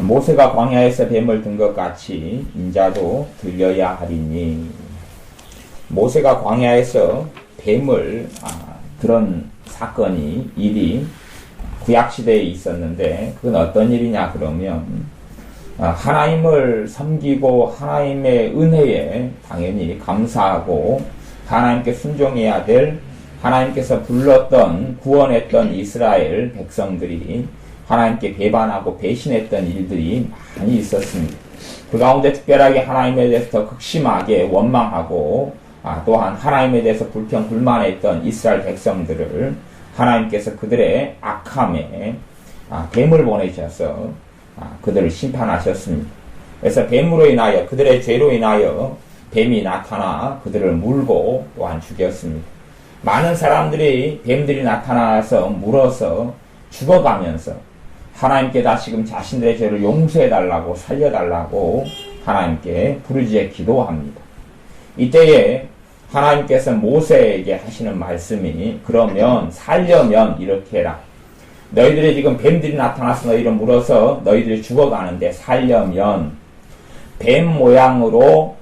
모세가 광야에서 뱀을 든 것 같이 인자도 들려야 하리니. 모세가 광야에서 뱀을 그런 사건이 일이 구약시대에 있었는데 그건 어떤 일이냐 그러면 하나님을 섬기고 하나님의 은혜에 당연히 감사하고 하나님께 순종해야 될 하나님께서 불렀던 구원했던 이스라엘 백성들이 하나님께 배반하고 배신했던 일들이 많이 있었습니다. 그 가운데 특별하게 하나님에 대해서 더 극심하게 원망하고 또한 하나님에 대해서 불평불만했던 이스라엘 백성들을 하나님께서 그들의 악함에 뱀을 보내셔서 그들을 심판하셨습니다. 그래서 뱀으로 인하여 그들의 죄로 인하여 뱀이 나타나 그들을 물고 또한 죽였습니다. 많은 사람들이 뱀들이 나타나서 물어서 죽어가면서 하나님께 다시금 자신들의 죄를 용서해달라고 살려달라고 하나님께 부르짖어 기도합니다. 이때에 하나님께서 모세에게 하시는 말씀이 그러면 살려면 이렇게 해라. 너희들이 지금 뱀들이 나타나서 너희를 물어서 너희들이 죽어가는데 살려면 뱀 모양으로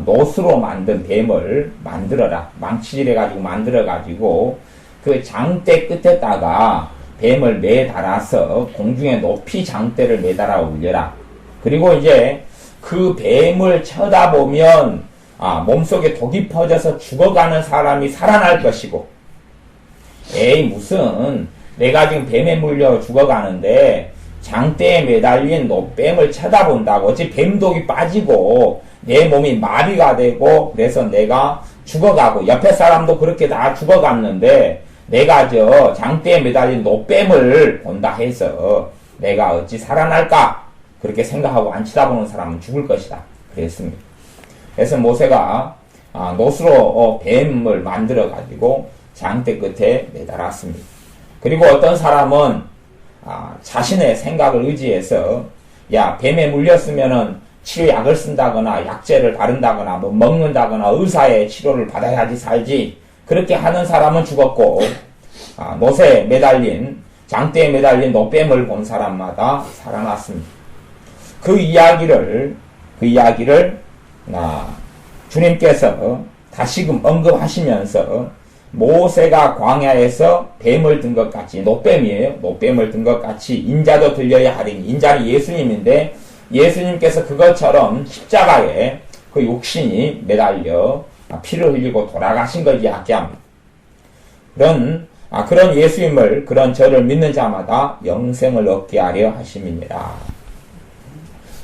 노스로 만든 뱀을 만들어라. 망치질해가지고 만들어가지고 그 장대 끝에다가 뱀을 매달아서 공중에 높이 장대를 매달아 올려라. 그리고 이제 그 뱀을 쳐다보면 몸속에 독이 퍼져서 죽어가는 사람이 살아날 것이고, 에이 무슨 내가 지금 뱀에 물려 죽어가는데 장대에 매달린 노뱀을 쳐다본다고 어찌 뱀독이 빠지고 내 몸이 마비가 되고 그래서 내가 죽어가고 옆에 사람도 그렇게 다 죽어갔는데 내가 저 장대에 매달린 노뱀을 본다 해서 내가 어찌 살아날까? 그렇게 생각하고 안 쳐다보는 사람은 죽을 것이다. 그랬습니다. 그래서 모세가 노스로 뱀을 만들어 가지고 장대 끝에 매달았습니다. 그리고 어떤 사람은 자신의 생각을 의지해서 야 뱀에 물렸으면은 치료약을 쓴다거나 약재를 바른다거나 뭐 먹는다거나 의사의 치료를 받아야지 살지, 그렇게 하는 사람은 죽었고 노새에 매달린 장대에 매달린 노뱀을 본 사람마다 살아났습니다. 그 이야기를 주님께서 다시금 언급하시면서 모세가 광야에서 뱀을 든 것 같이, 노뱀이에요. 노뱀을 든 것 같이 인자도 들려야 하리니. 인자는 예수님인데 예수님께서 그것처럼 십자가에 그 육신이 매달려 피를 흘리고 돌아가신 걸 이야기합니다. 그런 예수님을, 그런 저를 믿는 자마다 영생을 얻게 하려 하심이니라.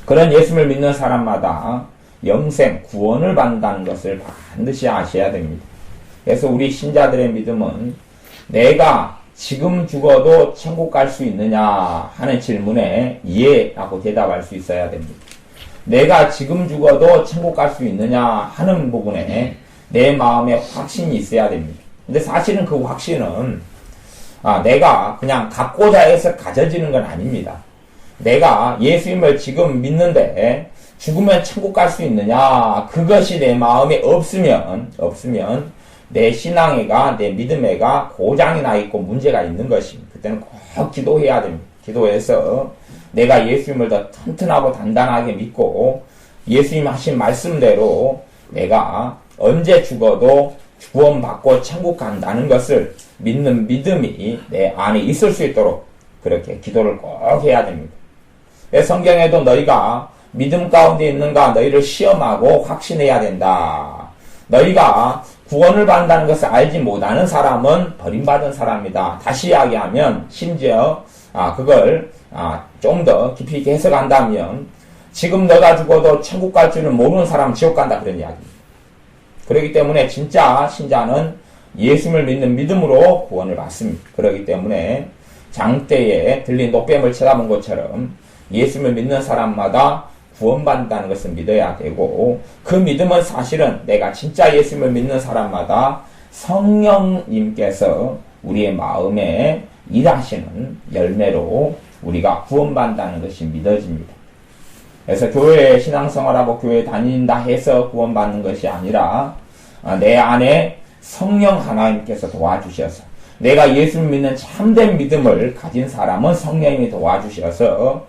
그런 예수님을 믿는 사람마다 영생, 구원을 받는다는 것을 반드시 아셔야 됩니다. 그래서 우리 신자들의 믿음은 내가 지금 죽어도 천국 갈 수 있느냐 하는 질문에 예라고 대답할 수 있어야 됩니다. 내가 지금 죽어도 천국 갈 수 있느냐 하는 부분에 내 마음에 확신이 있어야 됩니다. 근데 사실은 그 확신은 내가 그냥 갖고자 해서 가져지는 건 아닙니다. 내가 예수님을 지금 믿는데 죽으면 천국 갈 수 있느냐, 그것이 내 마음에 없으면 내 신앙애가, 내 믿음애가 고장이 나 있고 문제가 있는 것입니다. 그때는 꼭 기도해야 됩니다. 기도해서 내가 예수님을 더 튼튼하고 단단하게 믿고 예수님 하신 말씀대로 내가 언제 죽어도 구원받고 천국 간다는 것을 믿는 믿음이 내 안에 있을 수 있도록 그렇게 기도를 꼭 해야 됩니다. 성경에도 너희가 믿음 가운데 있는가 너희를 시험하고 확신해야 된다. 너희가 구원을 받는다는 것을 알지 못하는 사람은 버림받은 사람이다. 다시 이야기하면 심지어 그걸 좀 더 깊이 있게 해석한다면 지금 너가 죽어도 천국 갈 줄은 모르는 사람은 지옥 간다, 그런 이야기입니다. 그렇기 때문에 진짜 신자는 예수님을 믿는 믿음으로 구원을 받습니다. 그렇기 때문에 장대에 들린 노뱀을 쳐다본 것처럼 예수님을 믿는 사람마다 구원받는다는 것을 믿어야 되고, 그 믿음은 사실은 내가 진짜 예수님을 믿는 사람마다 성령님께서 우리의 마음에 일하시는 열매로 우리가 구원받는다는 것이 믿어집니다. 그래서 교회에 신앙생활하고 교회에 다닌다 해서 구원받는 것이 아니라 내 안에 성령 하나님께서 도와주셔서, 내가 예수를 믿는 참된 믿음을 가진 사람은 성령님이 도와주셔서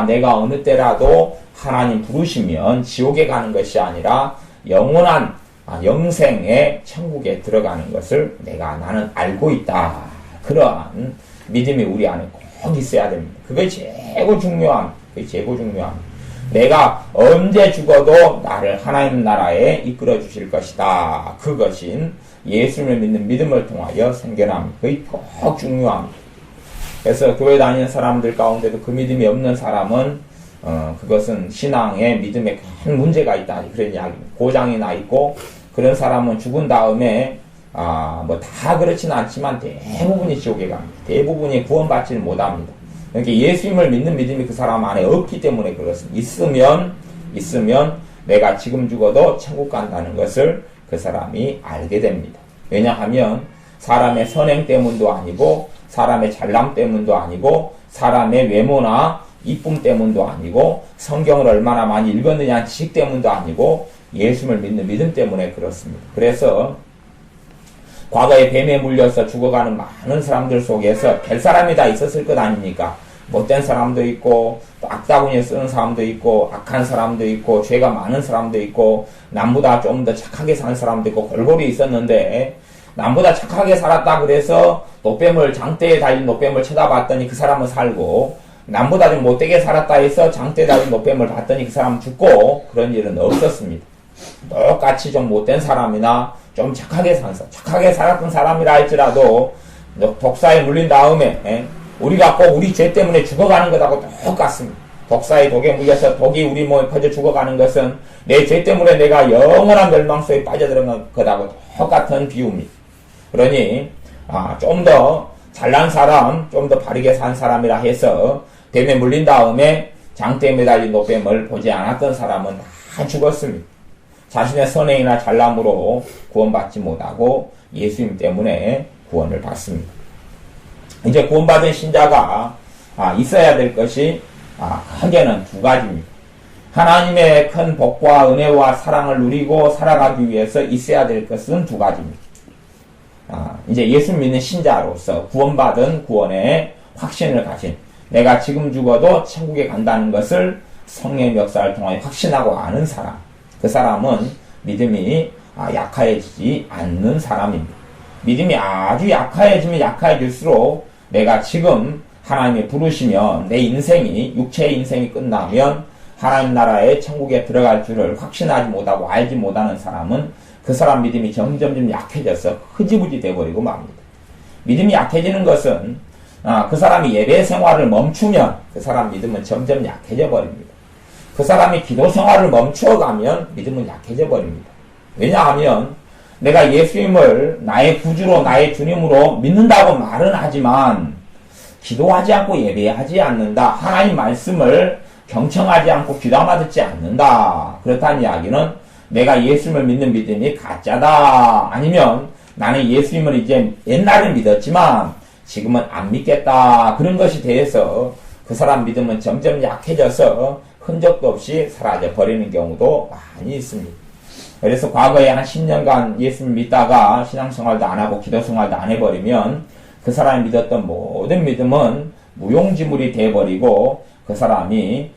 내가 어느 때라도 하나님 부르시면 지옥에 가는 것이 아니라 영원한 영생의 천국에 들어가는 것을 나는 알고 있다. 그러한 믿음이 우리 안에 꼭 있어야 됩니다. 그게 최고 중요합니다. 그게 최고 중요합니다. 내가 언제 죽어도 나를 하나님 나라에 이끌어 주실 것이다. 그것인 예수님을 믿는 믿음을 통하여 생겨납니다. 그게 꼭 중요합니다. 그래서 교회 다니는 사람들 가운데도 그 믿음이 없는 사람은 그것은 신앙의 믿음에 큰 문제가 있다. 그런 이야기입니다. 고장이 나 있고 그런 사람은 죽은 다음에 뭐 다 그렇지는 않지만 대부분이 지옥에 갑니다. 대부분이 구원받지를 못합니다. 그러니까 예수님을 믿는 믿음이 그 사람 안에 없기 때문에 그렇습니다. 있으면 내가 지금 죽어도 천국 간다는 것을 그 사람이 알게 됩니다. 왜냐하면 사람의 선행 때문도 아니고 사람의 잘남 때문도 아니고 사람의 외모나 이쁨 때문도 아니고 성경을 얼마나 많이 읽었느냐 지식 때문도 아니고 예수님을 믿는 믿음 때문에 그렇습니다. 그래서 과거에 뱀에 물려서 죽어가는 많은 사람들 속에서 될 사람이 다 있었을 것 아닙니까? 못된 사람도 있고 또 악다구니에 쓰는 사람도 있고 악한 사람도 있고 죄가 많은 사람도 있고 남보다 좀 더 착하게 사는 사람도 있고 골고루 있었는데 남보다 착하게 살았다 그래서 장대에 달린 노뱀을 쳐다봤더니 그 사람은 살고 남보다 좀 못되게 살았다 해서 장대에 달린 노뱀을 봤더니 그 사람은 죽고 그런 일은 없었습니다. 똑같이 좀 못된 사람이나 좀 착하게 살았던 사람이라 할지라도 독사에 물린 다음에 우리가 꼭 우리 죄 때문에 죽어가는 것하고 똑같습니다. 독사의 독에 물려서 독이 우리 몸에 퍼져 죽어가는 것은 내 죄 때문에 내가 영원한 멸망 속에 빠져들어간 것하고 똑같은 비유입니다. 그러니 좀 더 잘난 사람, 좀 더 바르게 산 사람이라 해서 뱀에 물린 다음에 장대에 매달린 노뱀을 보지 않았던 사람은 다 죽었습니다. 자신의 선행이나 잘남으로 구원받지 못하고 예수님 때문에 구원을 받습니다. 이제 구원받은 신자가 있어야 될 것이 크게는 두 가지입니다. 하나님의 큰 복과 은혜와 사랑을 누리고 살아가기 위해서 있어야 될 것은 두 가지입니다. 이제 예수 믿는 신자로서 구원받은 구원의 확신을 가진 내가 지금 죽어도 천국에 간다는 것을 성령의 역사를 통하여 확신하고 아는 사람, 그 사람은 믿음이 약해지지 않는 사람입니다. 믿음이 아주 약해지면 약해질수록 내가 지금 하나님이 부르시면 내 인생이 육체의 인생이 끝나면 하나님 나라의 천국에 들어갈 줄을 확신하지 못하고 알지 못하는 사람은 그 사람 믿음이 점점 약해져서 흐지부지 돼버리고 맙니다. 믿음이 약해지는 것은 그 사람이 예배 생활을 멈추면 그 사람 믿음은 점점 약해져 버립니다. 그 사람이 기도 생활을 멈추어가면 믿음은 약해져 버립니다. 왜냐하면 내가 예수님을 나의 구주로 나의 주님으로 믿는다고 말은 하지만 기도하지 않고 예배하지 않는다. 하나님 말씀을 경청하지 않고 귀담아 듣지 않는다. 그렇다는 이야기는 내가 예수님을 믿는 믿음이 가짜다. 아니면 나는 예수님을 이제 옛날에 믿었지만 지금은 안 믿겠다. 그런 것이 대해서 그 사람 믿음은 점점 약해져서 흔적도 없이 사라져 버리는 경우도 많이 있습니다. 그래서 과거에 한 10년간 예수님 믿다가 신앙생활도 안 하고 기도생활도 안 해버리면 그 사람이 믿었던 모든 믿음은 무용지물이 돼버리고 그 사람이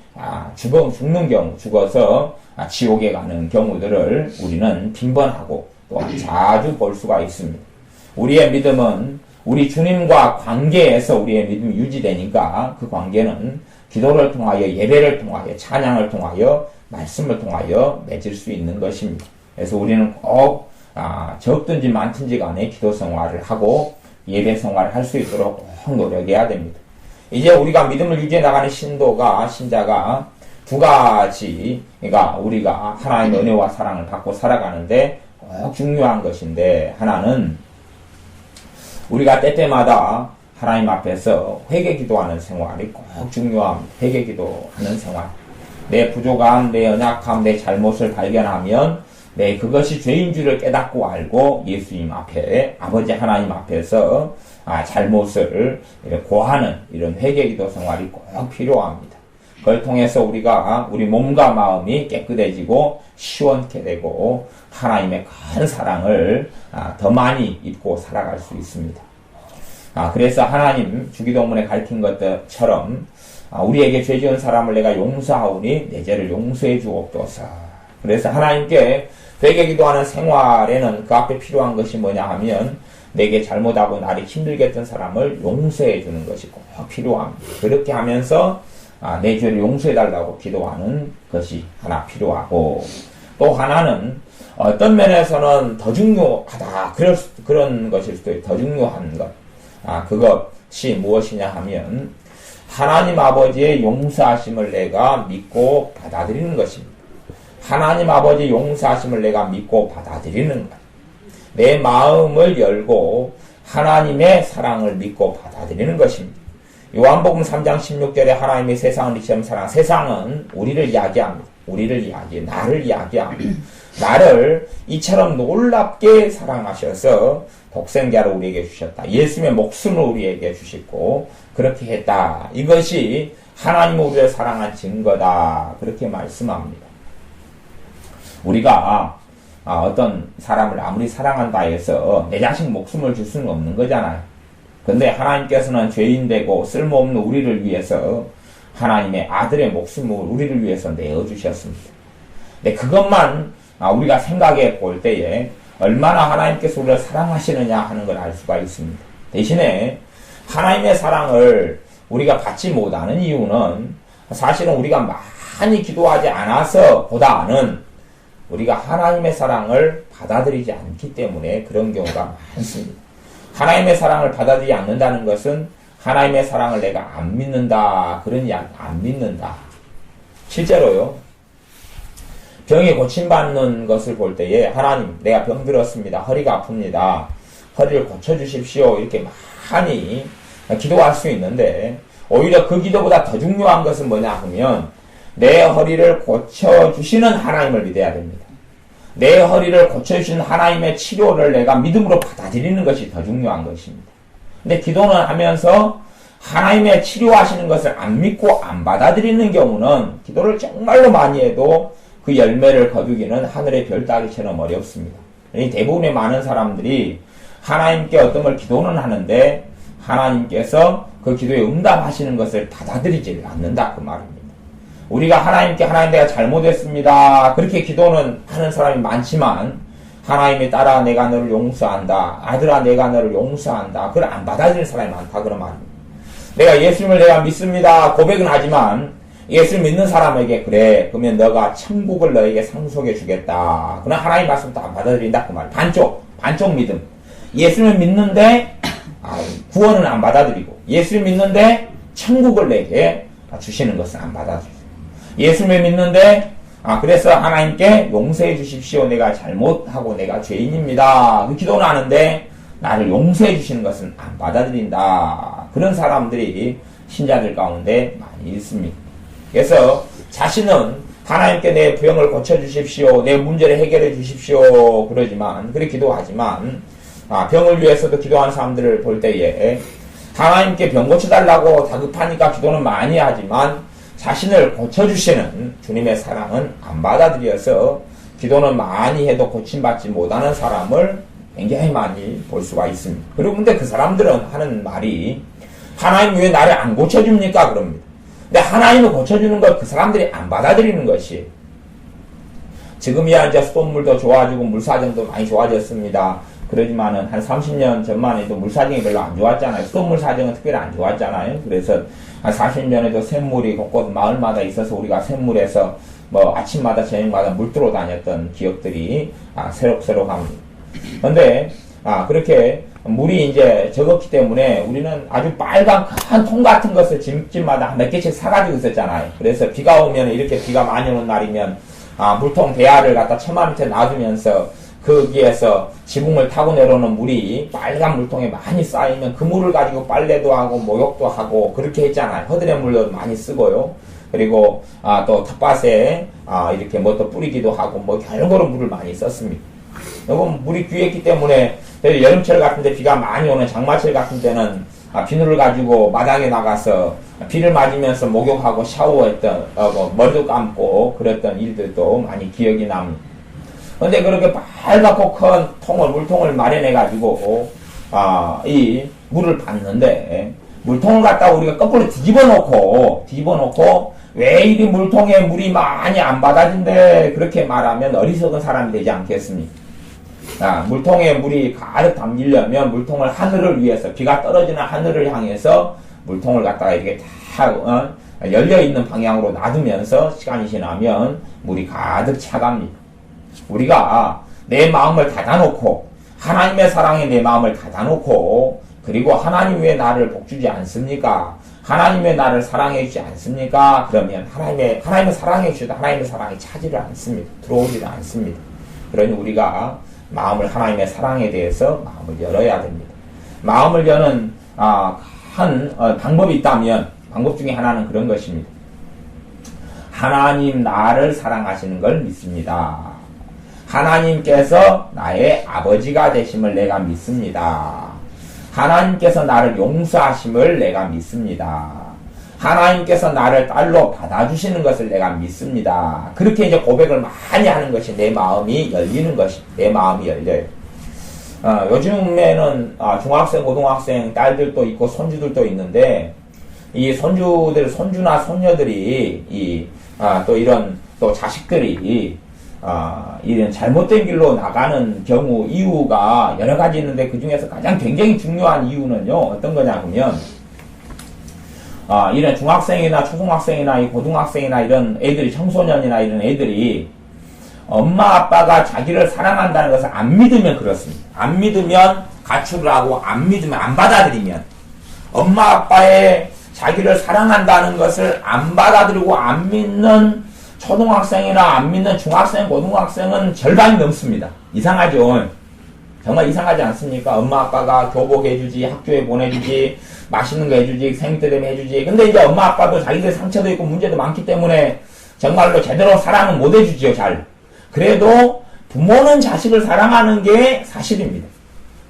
죽는 경우, 죽어서 지옥에 가는 경우들을 우리는 빈번하고 또 자주 볼 수가 있습니다. 우리의 믿음은 우리 주님과 관계에서 우리의 믿음이 유지되니까 그 관계는 기도를 통하여 예배를 통하여 찬양을 통하여 말씀을 통하여 맺을 수 있는 것입니다. 그래서 우리는 꼭 적든지 많든지 간에 기도 생활을 하고 예배 생활을 할 수 있도록 꼭 노력해야 됩니다. 이제 우리가 믿음을 유지해 나가는 신자가 두 가지가 우리가 하나님의 은혜와 사랑을 받고 살아가는데 꼭 중요한 것인데, 하나는 우리가 때때마다 하나님 앞에서 회개 기도하는 생활이 꼭 중요합니다. 회개 기도하는 생활. 내 부족함, 내 연약함, 내 잘못을 발견하면 그것이 죄인 줄을 깨닫고 알고 예수님 앞에, 아버지 하나님 앞에서 잘못을 고하는 이런 회개 기도 생활이 꼭 필요합니다. 그걸 통해서 우리 몸과 마음이 깨끗해지고 시원케 되고 하나님의 큰 사랑을 더 많이 입고 살아갈 수 있습니다. 그래서 하나님 주기도문에 가르친 것처럼 우리에게 죄 지은 사람을 내가 용서하오니 내 죄를 용서해 주옵소서. 그래서 하나님께 되게 기도하는 생활에는 그 앞에 필요한 것이 뭐냐 하면 내게 잘못하고 나를 힘들게 했던 사람을 용서해 주는 것이 꼭 필요합니다. 그렇게 하면서 내 죄를 용서해 달라고 기도하는 것이 하나 필요하고, 또 하나는 어떤 면에서는 더 중요하다 그런 것일 수도 있고, 더 중요한 것 그것이 무엇이냐 하면 하나님 아버지의 용서하심을 내가 믿고 받아들이는 것입니다. 하나님 아버지 용서하심을 내가 믿고 받아들이는 것. 내 마음을 열고 하나님의 사랑을 믿고 받아들이는 것입니다. 요한복음 3장 16절에 하나님이 세상을 이처럼 사랑, 세상은 우리를 이야기합니다. 나를 이야기합니다. 나를 이처럼 놀랍게 사랑하셔서 독생자를 우리에게 주셨다. 예수님의 목숨을 우리에게 주시고 그렇게 했다. 이것이 하나님 우리를 사랑한 증거다. 그렇게 말씀합니다. 우리가 어떤 사람을 아무리 사랑한다 해서 내 자식 목숨을 줄 수는 없는 거잖아요. 근데 하나님께서는 죄인되고 쓸모없는 우리를 위해서 하나님의 아들의 목숨을 우리를 위해서 내어주셨습니다. 근데 그것만 우리가 생각해 볼 때에 얼마나 하나님께서 우리를 사랑하시느냐 하는 걸 알 수가 있습니다. 대신에 하나님의 사랑을 우리가 받지 못하는 이유는 사실은 우리가 많이 기도하지 않아서 보다는 우리가 하나님의 사랑을 받아들이지 않기 때문에 그런 경우가 많습니다. 하나님의 사랑을 받아들이지 않는다는 것은 하나님의 사랑을 내가 안 믿는다. 그런 이야기, 안 믿는다. 실제로요, 병이 고침받는 것을 볼 때에 하나님, 내가 병들었습니다. 허리가 아픕니다. 허리를 고쳐주십시오. 이렇게 많이 기도할 수 있는데 오히려 그 기도보다 더 중요한 것은 뭐냐 하면 내 허리를 고쳐주시는 하나님을 믿어야 됩니다. 내 허리를 고쳐주시는 하나님의 치료를 내가 믿음으로 받아들이는 것이 더 중요한 것입니다. 근데 기도는 하면서 하나님의 치료하시는 것을 안 믿고 안 받아들이는 경우는 기도를 정말로 많이 해도 그 열매를 거두기는 하늘의 별 따기처럼 어렵습니다. 대부분의 많은 사람들이 하나님께 어떤 걸 기도는 하는데 하나님께서 그 기도에 응답하시는 것을 받아들이지 않는다 그 말입니다. 우리가 하나님께 하나님 내가 잘못했습니다. 그렇게 기도는 하는 사람이 많지만 하나님의 딸아 내가 너를 용서한다. 아들아 내가 너를 용서한다. 그걸 안 받아들이는 사람이 많다 그런 말입니다. 내가 예수님을 내가 믿습니다. 고백은 하지만 예수를 믿는 사람에게 그래 그러면 너가 천국을 너에게 상속해 주겠다. 그러나 하나님 말씀도 안 받아들인다 그 말. 반쪽 믿음. 예수를 믿는데 구원은 안 받아들이고 예수를 믿는데 천국을 내게 주시는 것은 안 받아들이고 예수를 믿는데 그래서 하나님께 용서해 주십시오. 내가 잘못하고 내가 죄인입니다. 그 기도는 하는데 나를 용서해 주시는 것은 안 받아들인다. 그런 사람들이 신자들 가운데 많이 있습니다. 그래서 자신은 하나님께 내 병을 고쳐주십시오. 내 문제를 해결해 주십시오. 그러지만 그렇게 기도하지만 병을 위해서도 기도하는 사람들을 볼 때에 하나님께 병 고쳐달라고 다급하니까 기도는 많이 하지만 자신을 고쳐주시는 주님의 사랑은 안 받아들여서 기도는 많이 해도 고침받지 못하는 사람을 굉장히 많이 볼 수가 있습니다. 그리고 근데 그 사람들은 하는 말이 하나님 왜 나를 안 고쳐줍니까? 그럽니다. 근데 하나님을 고쳐주는 걸 그 사람들이 안 받아들이는 것이에요. 지금이야 이제 수돗물도 좋아지고 물사정도 많이 좋아졌습니다. 그러지만은 한 30년 전만 해도 물사정이 별로 안 좋았잖아요. 수돗물 사정은 특별히 안 좋았잖아요. 그래서 한 40년에도 샘물이 곳곳 마을마다 있어서 우리가 샘물에서 아침마다 저녁마다 물 들어 다녔던 기억들이 새록새록합니다. 근데 그렇게 물이 이제 적었기 때문에 우리는 아주 빨간 큰 통 같은 것을 집집마다 몇 개씩 사가지고 있었잖아요. 그래서 비가 오면 이렇게 비가 많이 오는 날이면 물통 대야를 갖다 처마 밑에 놔두면서 거기에서 지붕을 타고 내려오는 물이 빨간 물통에 많이 쌓이면 그 물을 가지고 빨래도 하고 목욕도 하고 그렇게 했잖아요. 허드렛 물도 많이 쓰고요. 그리고 또 텃밭에 이렇게 또 뿌리기도 하고 결국으로 물을 많이 썼습니다. 이건 물이 귀했기 때문에 여름철 같은데 비가 많이 오는 장마철 같은 때는 비누를 가지고 마당에 나가서 비를 맞으면서 목욕하고 샤워했던 머리도 감고 그랬던 일들도 많이 기억이 납니다. 근데 그렇게 빨갛고 큰 물통을 마련해 가지고 이 물을 받는데 물통을 갖다가 우리가 거꾸로 뒤집어 놓고, 왜 이리 물통에 물이 많이 안 받아진대? 그렇게 말하면 어리석은 사람이 되지 않겠습니까? 물통에 물이 가득 담기려면 물통을 하늘을 위해서, 비가 떨어지는 하늘을 향해서 물통을 갖다가 이렇게 다, 열려있는 방향으로 놔두면서 시간이 지나면 물이 가득 차갑니다. 우리가 내 마음을 닫아놓고, 하나님의 사랑에 내 마음을 닫아놓고, 그리고 하나님 왜 나를 복주지 않습니까? 하나님 왜 나를 사랑해 주지 않습니까? 그러면 하나님의 사랑해 주셔도 하나님의 사랑이 차지를 않습니다. 들어오지를 않습니다. 그러니 우리가 마음을 하나님의 사랑에 대해서 마음을 열어야 됩니다. 마음을 여는 방법이 있다면 방법 중에 하나는 그런 것입니다. 하나님 나를 사랑하시는 걸 믿습니다. 하나님께서 나의 아버지가 되심을 내가 믿습니다. 하나님께서 나를 용서하심을 내가 믿습니다. 하나님께서 나를 딸로 받아주시는 것을 내가 믿습니다. 그렇게 이제 고백을 많이 하는 것이 내 마음이 열리는 것이, 내 마음이 열려요. 요즘에는 중학생, 고등학생 딸들도 있고 손주들도 있는데, 이 손주나 손녀들이 또 자식들이 이런 잘못된 길로 나가는 경우 이유가 여러 가지 있는데 그 중에서 가장 굉장히 중요한 이유는요, 어떤 거냐 하면, 이런 중학생이나 초등학생이나 이 고등학생이나 이런 애들이, 청소년이나 이런 애들이 엄마 아빠가 자기를 사랑한다는 것을 안 믿으면 그렇습니다. 안 믿으면 가출을 하고, 안 믿으면, 안 받아들이면, 엄마 아빠의 자기를 사랑한다는 것을 안 받아들이고 안 믿는 초등학생이나 안 믿는 중학생, 고등학생은 절반이 넘습니다. 이상하죠? 정말 이상하지 않습니까? 엄마 아빠가 교복해주지, 학교에 보내주지, 맛있는 거 해주지, 생일 때 되면 해주지. 근데 이제 엄마 아빠도 자기들 상처도 있고 문제도 많기 때문에 정말로 제대로 사랑은 못 해주지요, 잘. 그래도 부모는 자식을 사랑하는 게 사실입니다.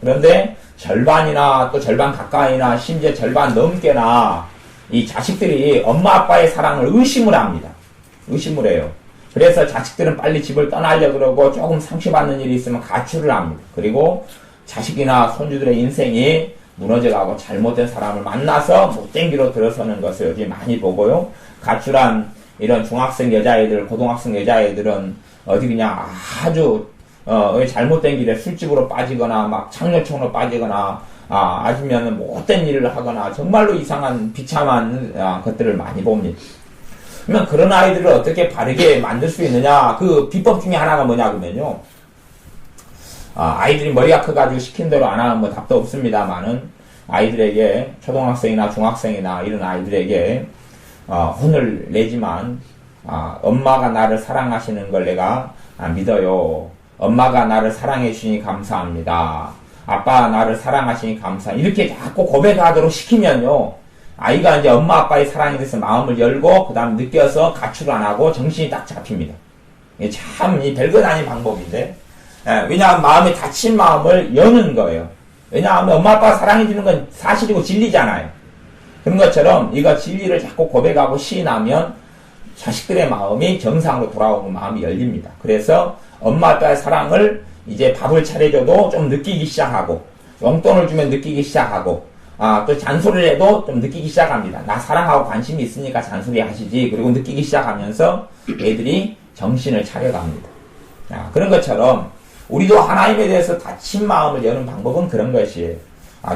그런데 절반이나 또 절반 가까이나 심지어 절반 넘게나 이 자식들이 엄마 아빠의 사랑을 의심을 합니다. 의심을 해요. 그래서 자식들은 빨리 집을 떠나려고 그러고 조금 상처받는 일이 있으면 가출을 합니다. 그리고 자식이나 손주들의 인생이 무너져가고 잘못된 사람을 만나서 못된 길로 들어서는 것을 요즘 많이 보고요. 가출한 이런 중학생 여자애들, 고등학생 여자애들은 어디 그냥 아주 잘못된 길에 술집으로 빠지거나 막 창녀촌으로 빠지거나 아니면 못된 일을 하거나 정말로 이상한 비참한 것들을 많이 봅니다. 그러면 그런 아이들을 어떻게 바르게 만들 수 있느냐? 그 비법 중에 하나가 뭐냐 그러면요. 아이들이 머리가 커가지고 시킨 대로 안 하면 뭐 답도 없습니다만은 아이들에게, 초등학생이나 중학생이나 이런 아이들에게 혼을 내지만 엄마가 나를 사랑하시는 걸 내가 믿어요. 엄마가 나를 사랑해 주시니 감사합니다. 아빠 나를 사랑하시니 감사합니다. 이렇게 자꾸 고백하도록 시키면요. 아이가 이제 엄마 아빠의 사랑에 대해서 마음을 열고 그 다음 느껴서 가출 안 하고 정신이 딱 잡힙니다. 이게 참 별것 아닌 방법인데, 왜냐하면 마음에 닫힌 마음을 여는 거예요. 왜냐하면 엄마 아빠가 사랑해주는 건 사실이고 진리잖아요. 그런 것처럼 이거 진리를 자꾸 고백하고 시인하면 자식들의 마음이 정상으로 돌아오고 마음이 열립니다. 그래서 엄마 아빠의 사랑을 이제 밥을 차려줘도 좀 느끼기 시작하고, 용돈을 주면 느끼기 시작하고, 또 잔소리를 해도 좀 느끼기 시작합니다. 나 사랑하고 관심이 있으니까 잔소리 하시지. 그리고 느끼기 시작하면서 애들이 정신을 차려갑니다. 그런 것처럼 우리도 하나님에 대해서 닫힌 마음을 여는 방법은 그런 것이에요.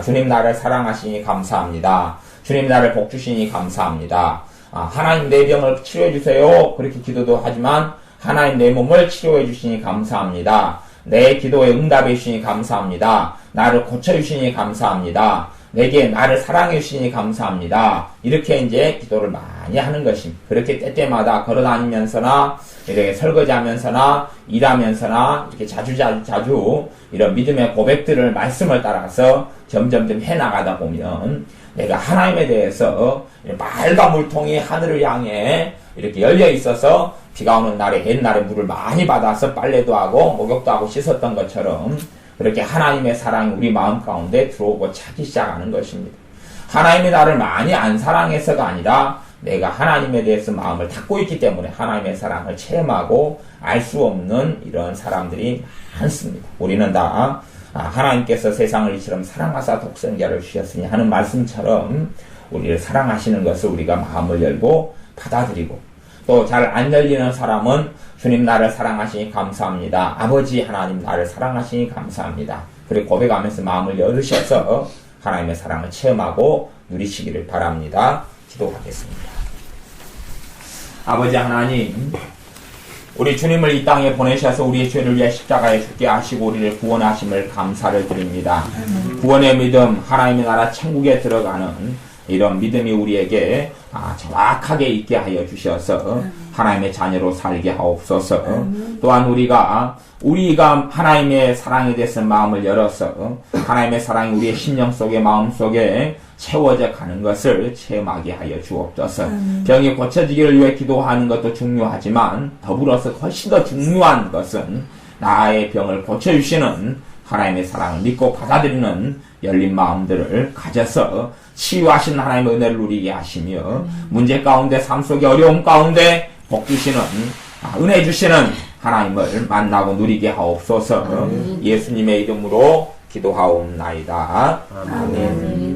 주님 나를 사랑하시니 감사합니다. 주님 나를 복주시니 감사합니다. 하나님 내 병을 치료해 주세요. 그렇게 기도도 하지만 하나님 내 몸을 치료해 주시니 감사합니다. 내 기도에 응답해 주시니 감사합니다. 나를 고쳐 주시니 감사합니다. 내게 나를 사랑해 주시니 감사합니다. 이렇게 이제 기도를 많이 하는 것입니다. 그렇게 때때마다 걸어다니면서나 이렇게 설거지하면서나 일하면서나 이렇게 자주 이런 믿음의 고백들을 말씀을 따라서 점점점 해나가다 보면 내가 하나님에 대해서 맑은 물통이 하늘을 향해 이렇게 열려 있어서 비가 오는 날에 옛날에 물을 많이 받아서 빨래도 하고 목욕도 하고 씻었던 것처럼 그렇게 하나님의 사랑이 우리 마음 가운데 들어오고 차기 시작하는 것입니다. 하나님이 나를 많이 안 사랑해서가 아니라 내가 하나님에 대해서 마음을 닫고 있기 때문에 하나님의 사랑을 체험하고 알 수 없는 이런 사람들이 많습니다. 우리는 다 하나님께서 세상을 이처럼 사랑하사 독생자를 주셨으니 하는 말씀처럼 우리를 사랑하시는 것을 우리가 마음을 열고 받아들이고, 또 잘 안 열리는 사람은 주님 나를 사랑하시니 감사합니다. 아버지 하나님 나를 사랑하시니 감사합니다. 그리고 고백하면서 마음을 열으셔서 하나님의 사랑을 체험하고 누리시기를 바랍니다. 기도하겠습니다. 아버지 하나님, 우리 주님을 이 땅에 보내셔서 우리의 죄를 위해 십자가에 죽게 하시고 우리를 구원하심을 감사를 드립니다. 구원의 믿음, 하나님의 나라 천국에 들어가는 이런 믿음이 우리에게 정확하게 있게 하여 주셔서 하나님의 자녀로 살게 하옵소서. 또한 우리가 하나님의 사랑에 대해서 마음을 열어서 하나님의 사랑이 우리의 심령 속에 마음 속에 채워져 가는 것을 체험하게 하여 주옵소서. 병이 고쳐지기를 위해 기도하는 것도 중요하지만 더불어서 훨씬 더 중요한 것은 나의 병을 고쳐주시는 하나님의 사랑을 믿고 받아들이는 열린 마음들을 가져서 치유하신 하나님의 은혜를 누리게 하시며 문제 가운데 삶 속의 어려움 가운데 복 주시는 은혜 주시는 하나님을 만나고 누리게 하옵소서. 예수님의 이름으로 기도하옵나이다. 아멘.